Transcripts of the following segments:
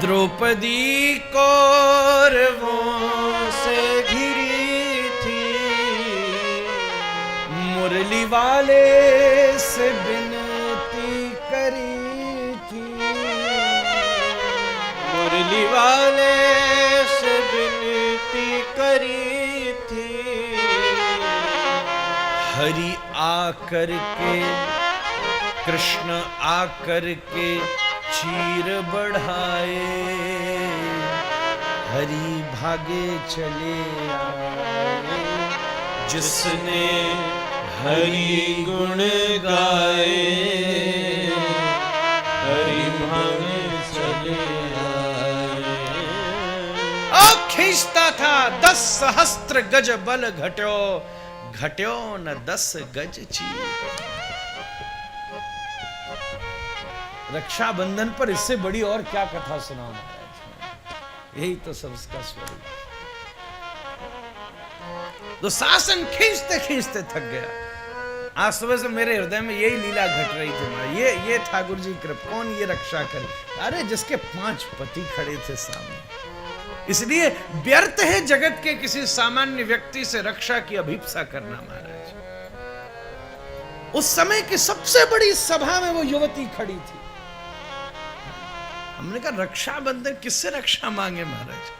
द्रौपदी कौरवों से घिरी थी, मुरली वाले से विनती करी थी, मुरली वाले से विनती करी थी। हरि आकर के, कृष्ण आकर के चीर बढ़ाए, हरि भागे चले आए। जिसने हरि गुण गाए, हरि भागे चले आए। और खींचता था 10 सहस्त्र गज बल घट्यो, घट्यो न 10 गज चीर। रक्षाबंधन पर इससे बड़ी और क्या कथा सुनाओ महाराज, यही तो सबका स्वरूप। तो शासन खींचते खींचते थक गया। आज सुबह से मेरे हृदय में यही लीला घट रही थी। ये ठाकुर जी कृपा, कौन ये रक्षा करे? अरे जिसके 5 पति खड़े थे सामने। इसलिए व्यर्थ है जगत के किसी सामान्य व्यक्ति से रक्षा की अभिप्सा करना महाराज। उस समय की सबसे बड़ी सभा में वो युवती खड़ी थी। हमने कहा रक्षाबंधन किससे रक्षा मांगे महाराज,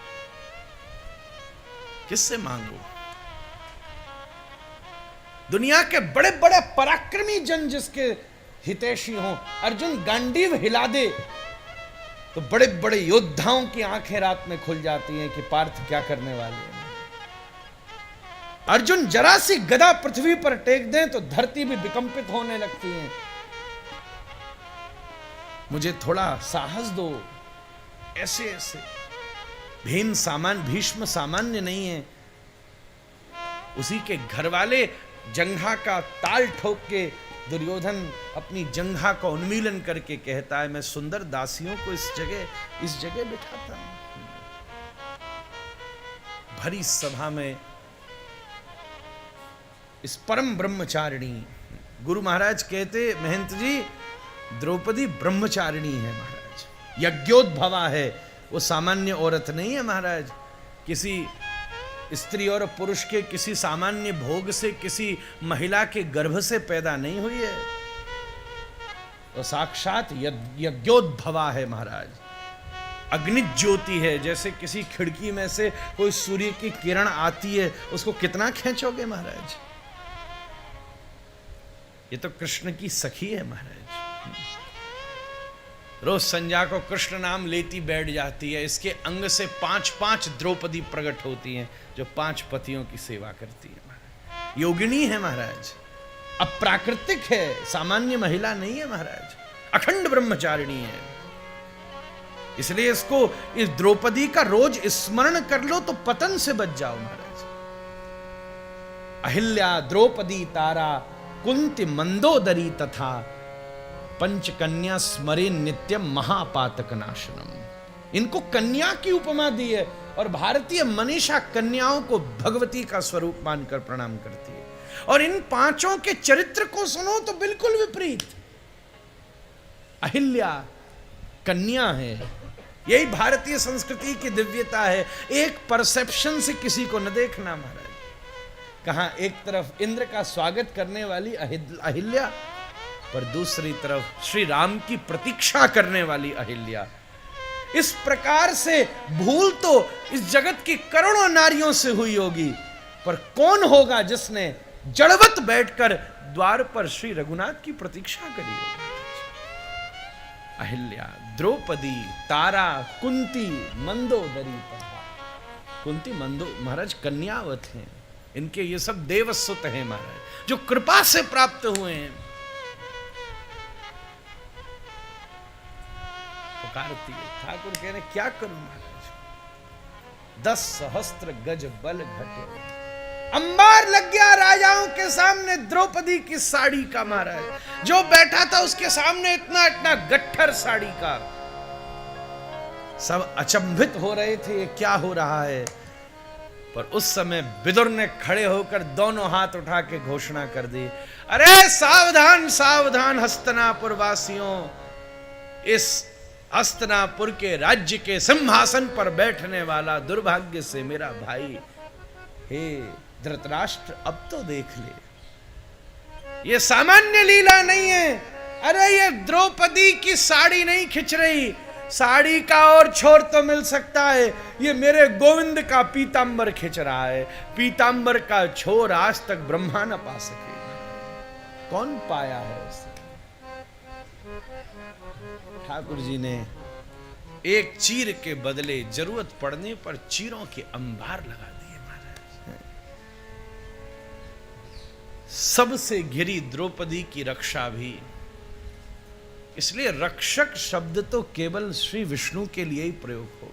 किससे मांगो? दुनिया के बड़े बड़े पराक्रमी जन जिसके हितैषी हों, अर्जुन गांडीव हिला दे तो बड़े बड़े योद्धाओं की आंखें रात में खुल जाती हैं कि पार्थ क्या करने वाले हैं। अर्जुन जरा सी गदा पृथ्वी पर टेक दें तो धरती भी विकंपित होने लगती है। मुझे थोड़ा साहस दो। ऐसे ऐसे भीष्म सामान्य नहीं है। उसी के घर वाले जंघा का ताल ठोक के दुर्योधन अपनी जंघा का उन्मीलन करके कहता है, मैं सुंदर दासियों को इस जगह बिठाता हूं। भरी सभा में इस परम ब्रह्मचारिणी, गुरु महाराज कहते महंत जी द्रौपदी ब्रह्मचारिणी है महाराज, यज्ञोद्भवा है। वो सामान्य औरत नहीं है महाराज। किसी स्त्री और पुरुष के किसी सामान्य भोग से, किसी महिला के गर्भ से पैदा नहीं हुई है। तो साक्षात यज्ञोद्भवा है महाराज। अग्नि ज्योति है। जैसे किसी खिड़की में से कोई सूर्य की किरण आती है, उसको कितना खींचोगे महाराज? ये तो कृष्ण की सखी है महाराज। रोज संध्या को कृष्ण नाम लेती बैठ जाती है। इसके अंग से 5-5 द्रौपदी प्रकट होती हैं जो 5 पतियों की सेवा करती है महाराज। योगिनी है महाराज, अप्राकृतिक है, सामान्य महिला नहीं है महाराज, अखंड ब्रह्मचारिणी है। इसलिए इसको, इस द्रौपदी का रोज स्मरण कर लो तो पतन से बच जाओ महाराज। अहिल्या, द्रौपदी, तारा, कुंती, मंदोदरी तथा पंचकन्या स्मरे नित्यम महापातक नाशनम। इनको कन्या की उपमा दी है और भारतीय मनीषा कन्याओं को भगवती का स्वरूप मानकर प्रणाम करती है। और इन 5 के चरित्र को सुनो तो बिल्कुल विपरीत। अहिल्या कन्या है। यही भारतीय संस्कृति की दिव्यता है। एक परसेप्शन से किसी को न देखना महाराज। कहां एक तरफ इंद्र का स्वागत करने वाली अहिल्या, पर दूसरी तरफ श्री राम की प्रतीक्षा करने वाली अहिल्या। इस प्रकार से भूल तो इस जगत की करोड़ों नारियों से हुई होगी, पर कौन होगा जिसने जड़वत बैठकर द्वार पर श्री रघुनाथ की प्रतीक्षा करी होगी? अहिल्या, द्रौपदी, तारा, कुंती, मंदोदरी। कुंती मंदो महाराज कन्यावत हैं। इनके ये सब देवसुत हैं महाराज, जो कृपा से प्राप्त हुए हैं। पुकारती है। ठाकुर कह रहे क्या करूं महाराज, 10 सहस्त्र गज बल घटे। अंबार लग गया राजाओं के सामने द्रौपदी की साड़ी का महाराज। जो बैठा था उसके सामने इतना इतना गट्ठर साड़ी का। सब अचंभित हो रहे थे, ये क्या हो रहा है। पर उस समय विदुर ने खड़े होकर दोनों हाथ उठा के घोषणा कर दी, अरे सावधान सावधान हस्तिनापुर वासियों, इस हस्तिनापुर के राज्य के सिंहासन पर बैठने वाला दुर्भाग्य से मेरा भाई, हे धृतराष्ट्र अब तो देख ले, ये सामान्य लीला नहीं है। अरे ये द्रौपदी की साड़ी नहीं खिंच रही, साड़ी का और छोर तो मिल सकता है, ये मेरे गोविंद का पीतांबर खिंच रहा है। पीतांबर का छोर आज तक ब्रह्मा न पा सके, कौन पाया है उसे? ठाकुर जी ने एक चीर के बदले जरूरत पड़ने पर चीरों के अंबार लगा दिए महाराज। सबसे घिरी द्रौपदी की रक्षा भी, इसलिए रक्षक शब्द तो केवल श्री विष्णु के लिए ही प्रयोग होगा।